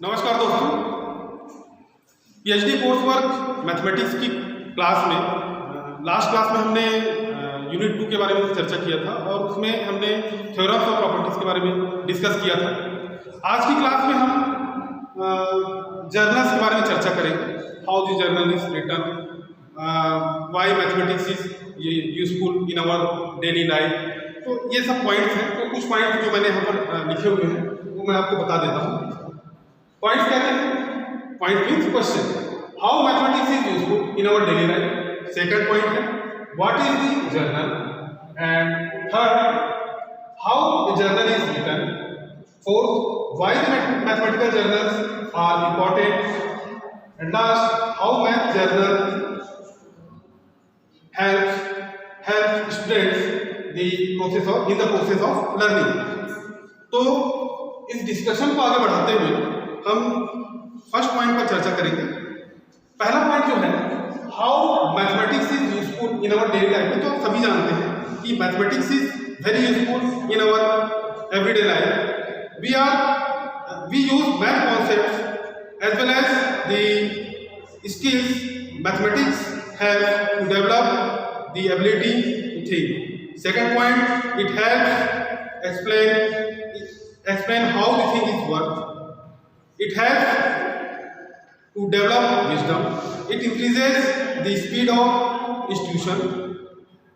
नमस्कार दोस्तों, PhD course work mathematics की क्लास में लास्ट क्लास में हमने यूनिट 2 के बारे में चर्चा किया था और उसमें हमने थ्योरम्स और प्रॉपर्टीज के बारे में डिस्कस किया था। आज की क्लास में हम जर्नल्स के बारे में चर्चा करेंगे। How the journal is written, why mathematics is useful in our daily life. तो ये सब पॉइंट्स हैं। तो कुछ पॉइंट्स जो मैंने यहाँ पर लिखे हुए हैं वो मैं आपको बता देता हूँ। पॉइंट्स कहते हैं, point means question, how mathematics is useful in our daily life. Second point है what is the journal, and third how the journal is written. Fourth why the mathematical journals are important, and last how math journal helps students in the process of learning। तो इस discussion को आगे बढ़ाते हुए हम first point पर चर्चा करेंगे। पहला पॉइंट जो है how mathematics is useful in our daily life. तो आप सभी जानते हैं कि mathematics is very useful in our everyday life. We use math concepts as well as the skills mathematics help to develop the ability to think। Second point, it helps explain how the thing is worked। It helps to develop wisdom। It increases the speed of institution।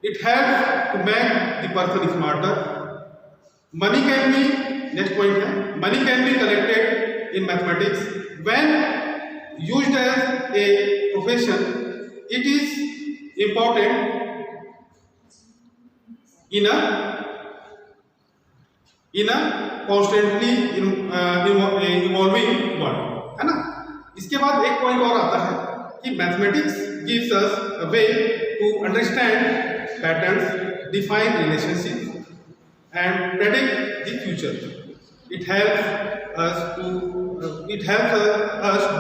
It helps to make the person smarter। Money can be, next point है, money can be collected in mathematics when used as a profession। It is important in a constantly evolving world, है ना। इसके बाद एक point और आता है कि mathematics gives us a way to understand patterns, define relationships and predict the future। It helps us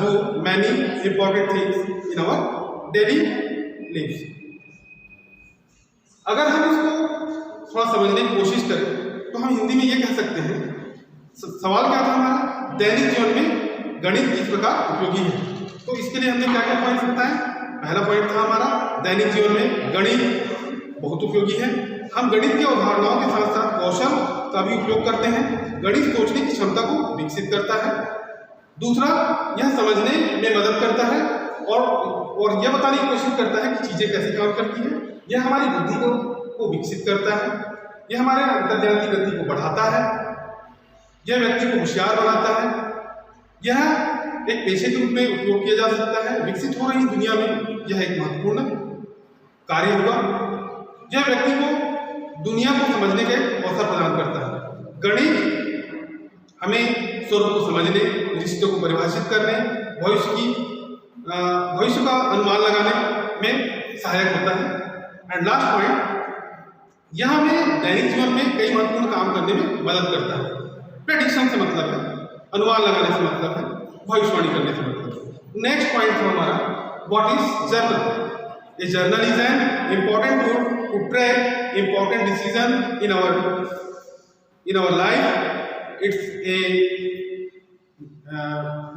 do many important things in our daily lives. अगर हम इसको थोड़ा समझने की कोशिश करें तो हम हिंदी में ये कह सकते हैं, सवाल क्या था हमारा, दैनिक जीवन में गणित किस प्रकार उपयोगी है। तो इसके लिए हमने क्या क्या पॉइंट्स बताए। पहला पॉइंट था हमारा दैनिक जीवन में गणित बहुत उपयोगी है। हम गणित की अवधारणाओं के साथ साथ कौशल का भी उपयोग करते हैं। गणित सोचने की क्षमता को विकसित करता है। दूसरा, यह समझने में मदद करता है और यह बताने की कोशिश करता है कि चीजें कैसे काम करती हैं। यह हमारी बुद्धि को विकसित करता है। यह हमारे अंतर्ज्ञान की गति को बढ़ाता है। यह व्यक्ति को होशियार बनाता है। यह एक पेशे के रूप में उपयोग किया जा सकता है। विकसित हो रही दुनिया में यह एक महत्वपूर्ण कार्य होगा। यह व्यक्ति को दुनिया को समझने के अवसर प्रदान करता है। गणित हमें स्वरूप को समझने, रिश्तों को परिभाषित करने, भविष्य का अनुमान लगाने में सहायक होता है। एंड लास्ट पॉइंट, यह हमें दैनिक जीवन में कई महत्वपूर्ण काम करने में मदद करता है। प्रेडिक्शन से मतलब है, अनुमान लगाने से मतलब है, भविष्यवाणी करने से मतलब है। नेक्स्ट पॉइंट है हमारा what is journal. A journal is an important tool to track important decision in our life. It's a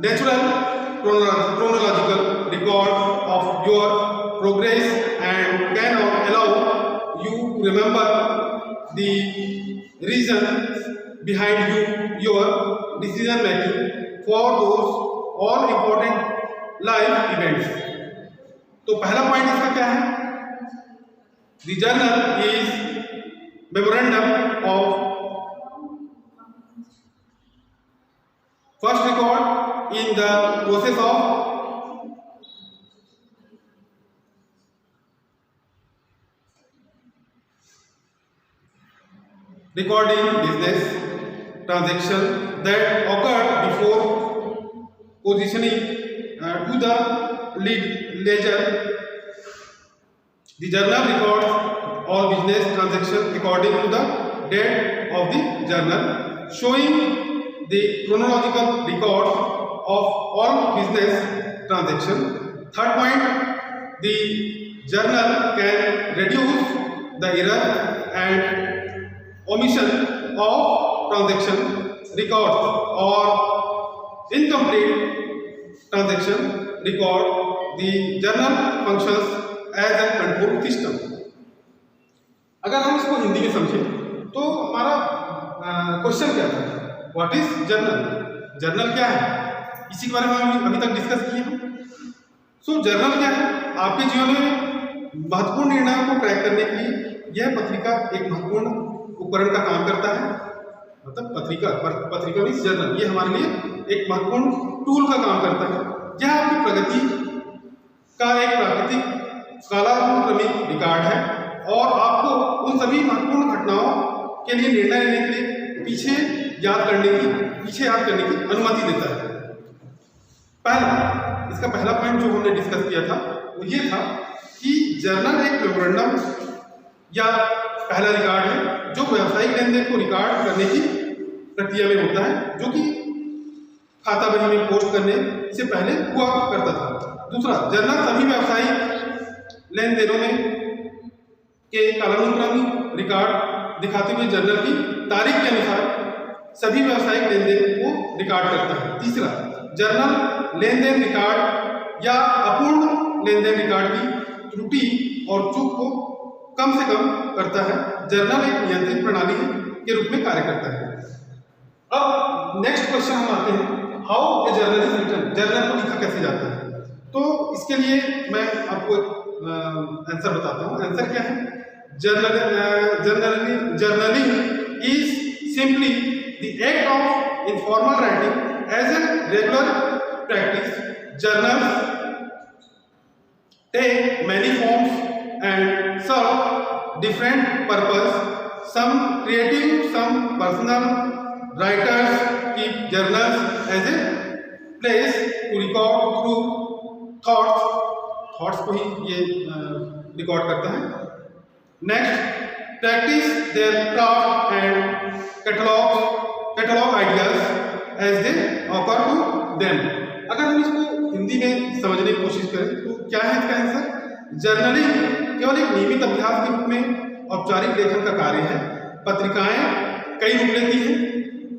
natural chronological record of your progress and can allow you to remember the reasons behind your decision making for those all important life events। तो पहला point इसका क्या है, the journal is memorandum of first record in the process of recording business transaction that occurred before positioning to the ledger। The journal records all business transactions according to the date of the journal, showing the chronological record of all business transactions। Third point, the journal can reduce the error and omission of transaction records or incomplete transaction record the journal functions as a control system. अगर हम इसको हिंदी में समझें तो हमारा question क्या था, what is journal, journal क्या है, इसी के बारे में हम अभी तक डिस्कस किए हैं। सो जर्नल क्या है, आपके जीवन में महत्वपूर्ण निर्णयों को ट्रैक करने के लिए यह पत्रिका एक महत्वपूर्ण उपकरण का काम करता है। मतलब पत्रिका मीन्स जर्नल, ये हमारे लिए एक महत्वपूर्ण टूल का काम करता है। यह आपकी प्रगति का एक प्राकृतिक कालानुक्रमिक रिकॉर्ड है और आपको उन सभी महत्वपूर्ण घटनाओं के लिए निर्णय लेने के लिए पीछे याद करने की अनुमति देता है। इसका पहला पॉइंट जो हमने डिस्कस किया था वो ये था कि जर्नल एक मेमोरेंडम या पहला रिकॉर्ड है जो व्यावसायिक लेन देन को रिकॉर्ड करने की प्रक्रिया में होता है, जो कि खाता बही में पोस्ट करने से पहले हुआ करता था। दूसरा, जर्नल सभी व्यावसायिक लेन देनों में के कालानुक्रमिक रिकॉर्ड दिखाते हुए जर्नल की तारीख के अनुसार सभी व्यावसायिक लेन देन को रिकॉर्ड करता है। तीसरा, जर्नल लेन देन रिकॉर्ड या अपूर्ण लेन देन रिकॉर्ड की त्रुटि और चूक को कम से कम करता है। जर्नल एक नियंत्रित प्रणाली के रूप में कार्य करता है। अब नेक्स्ट क्वेश्चन हम आते हैं, how a journal is written, journal को लिखा कैसे जाता है। तो इसके लिए मैं आपको आंसर बताता हूँ। आंसर क्या है, journaling is simply the act of informal writing as a regular practice. Journals take many forms and serve different purpose. Some creative, some personal. Writers keep journals as a place to record through thoughts को ही ये record करता है। Next, practice their craft and catalog ideas as they occur to them. अगर हम इसको हिंदी में समझने की कोशिश करें तो क्या है इसका आंसर, जर्नलिंग केवल एक नियमित अभ्यास के रूप में औपचारिक लेखन का कार्य है। पत्रिकाएं कई रूप लेती हैं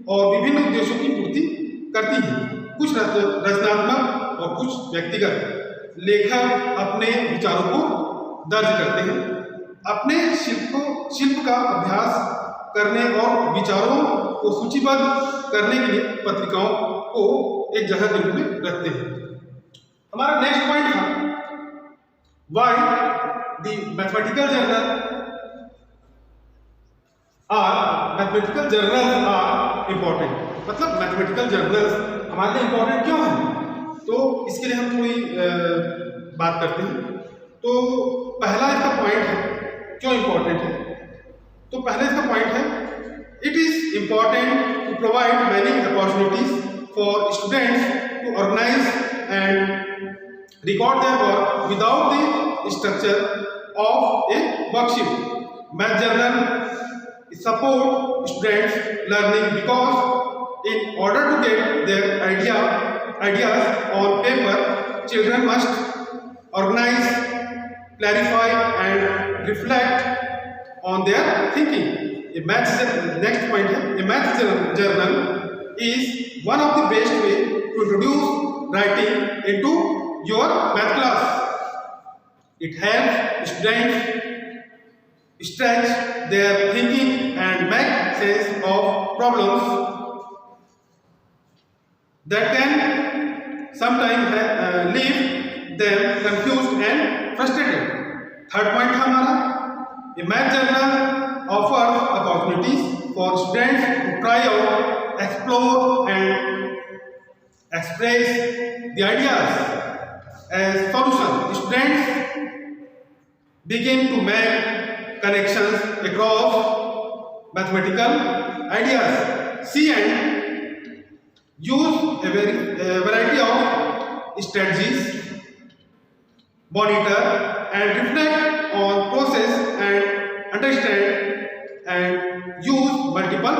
और विभिन्न उद्देश्यों की पूर्ति करती हैं। कुछ रचनात्मक और कुछ व्यक्तिगत। लेखक अपने विचारों को दर्ज करते हैं, अपने शिल्प का अभ्यास करने और विचारों को सूचीबद्ध करने के लिए पत्रिकाओं को एक जगह के रूप में रखते हैं। हमारा नेक्स्ट पॉइंट था, why the mathematical journals are important. मतलब मैथमेटिकल जर्नल्स हमारे लिए इंपॉर्टेंट क्यों है, तो इसके लिए हम थोड़ी बात करते हैं। तो पहला इसका पॉइंट है क्यों इंपॉर्टेंट है, तो पहले इसका पॉइंट है, it is important to provide many opportunities for students to organize and record their work without the structure of a worksheet. Math journal support students learning because in order to get their ideas on paper, children must organize, clarify and reflect on their thinking. Next point है, a math journal is one of the best way to introduce writing into your math class. It helps students stretch their thinking and make sense of problems that can sometimes leave them confused and frustrated. Third point है हमारा, a math journal offers opportunities for students to try out, explore and express the ideas as solutions. Students begin to make connections across mathematical ideas, see and use a variety of strategies, monitor and reflect on process and understand and use multiple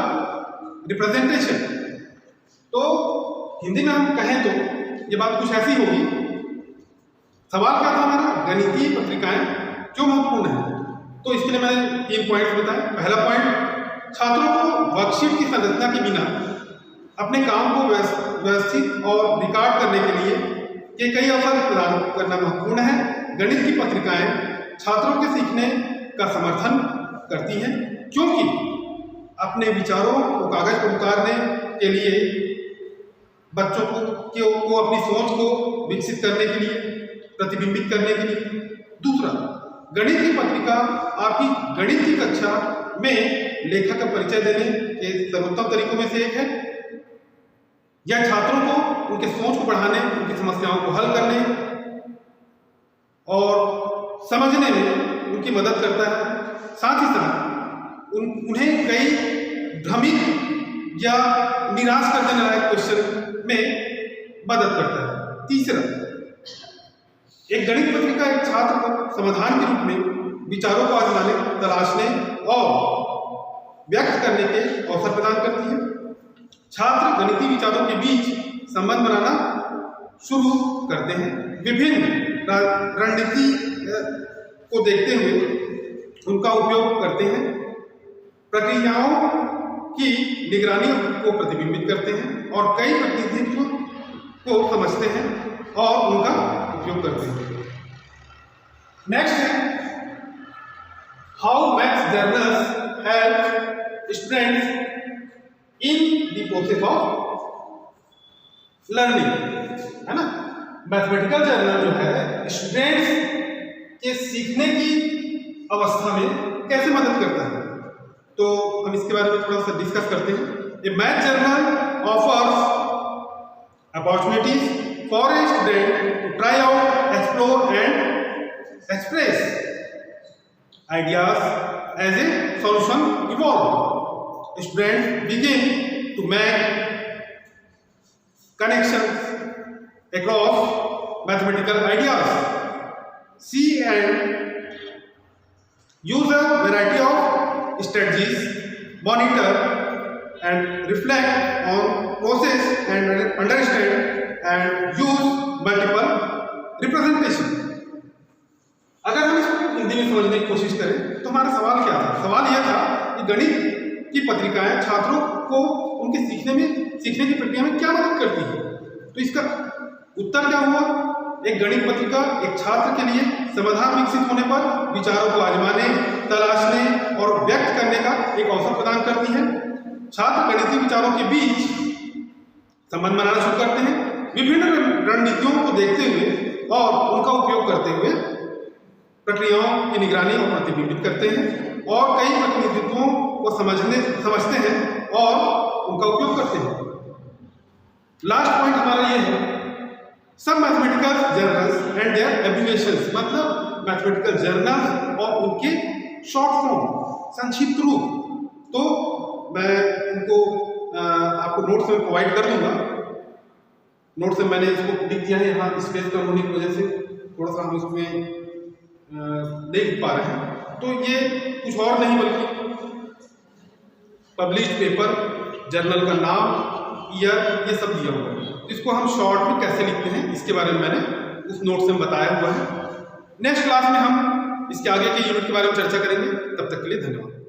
representation. तो हिंदी में हम कहें तो ये बात कुछ ऐसी होगी। सवाल क्या था हमारा, गणितीय पत्रिकाएं क्यों महत्वपूर्ण है, तो इसके लिए मैंने 3 पॉइंट्स बताए। पहला पॉइंट, छात्रों को वर्कशीट की संरचना के बिना अपने काम को व्यवस्थित और रिकॉर्ड करने के लिए ये कई अवसर प्रदान करना महत्वपूर्ण है। गणित की पत्रिकाएं छात्रों के सीखने का समर्थन करती हैं, क्योंकि अपने विचारों को कागज पर उतारने के लिए बच्चों को अपनी सोच को विकसित करने के लिए, प्रतिबिंबित करने के लिए। दूसरा, गणित की पत्रिका आपकी गणित की कक्षा में लेखक का परिचय देने के सर्वोत्तम तरीकों में से एक है। यह छात्रों को उनके सोच को बढ़ाने, उनकी समस्याओं को हल करने और समझने में उनकी मदद करता है। साथ ही साथ उन्हें कई भ्रमित या निराश कर देने वाले क्वेश्चन में मदद करता है। तीसरा, एक गणित पत्रिका एक छात्र को समाधान के रूप में विचारों को आजमाने, तलाशने और व्यक्त करने के अवसर प्रदान करती है। छात्र गणितीय विचारों के बीच संबंध बनाना शुरू करते हैं, विभिन्न रणनीति को देखते हुए उनका उपयोग करते हैं, प्रक्रियाओं की निगरानी को प्रतिबिंबित करते हैं और कई प्रतिनिधित्व को समझते हैं और उनका उपयोग करते हैं। नेक्स्ट है how maths journals help students in the process of learning, है ना। मैथमेटिकल जर्नल जो है स्टूडेंट्स के सीखने की अवस्था में कैसे मदद करता है, तो हम इसके बारे में थोड़ा सा डिस्कस करते हैं। A math journal offers opportunities for a student to try out, explore and express ideas as a solution evolve. Students begin to make connections across mathematical ideas, see and use a variety of strategies, monitor and reflect on process and understand and use multiple representation। अगर हम इसको हिंदी में समझने की कोशिश करें तो हमारा सवाल क्या था? सवाल यह था कि गणित की पत्रिकाएं छात्रों को उनके सीखने की प्रक्रिया में क्या मदद करती है। तो इसका उत्तर क्या हुआ? एक गणित पत्रिका एक छात्र के लिए समाधान विकसित होने पर विचारों को आजमाने, तलाशने और व्यक्त करने का एक अवसर प्रदान करती है। छात्र गणितीय विचारों के बीच संबंध बनाना शुरू करते हैं, विभिन्न रणनीतियों को देखते हुए और उनका उपयोग करते हुए प्रक्रियाओं की निगरानी और प्रतिबिंबित करते हैं और कई प्रतिनिधित्वों को समझते हैं और उनका उपयोग करते हैं। लास्ट पॉइंट हमारा ये है, सब mathematical journals and their abbreviations, मतलब मैथमेटिकल जर्नल्स और उनके शॉर्ट फॉर्म, संक्षिप्त रूप। तो मैं इनको आपको नोट्स में प्रोवाइड कर दूंगा। नोट्स में मैंने इसको लिख दिया है, यहाँ स्पेस कम होने की वजह से थोड़ा सा हम इसमें नहीं लिख पा रहे हैं। तो ये कुछ और नहीं बल्कि पब्लिश्ड पेपर, जर्नल का नाम, ईयर, ये सब दिया हुआ है। इसको हम शॉर्ट में कैसे लिखते हैं इसके बारे में मैंने उस नोट से बताया हुआ है। नेक्स्ट क्लास में हम इसके आगे के यूनिट के बारे में चर्चा करेंगे। तब तक के लिए धन्यवाद।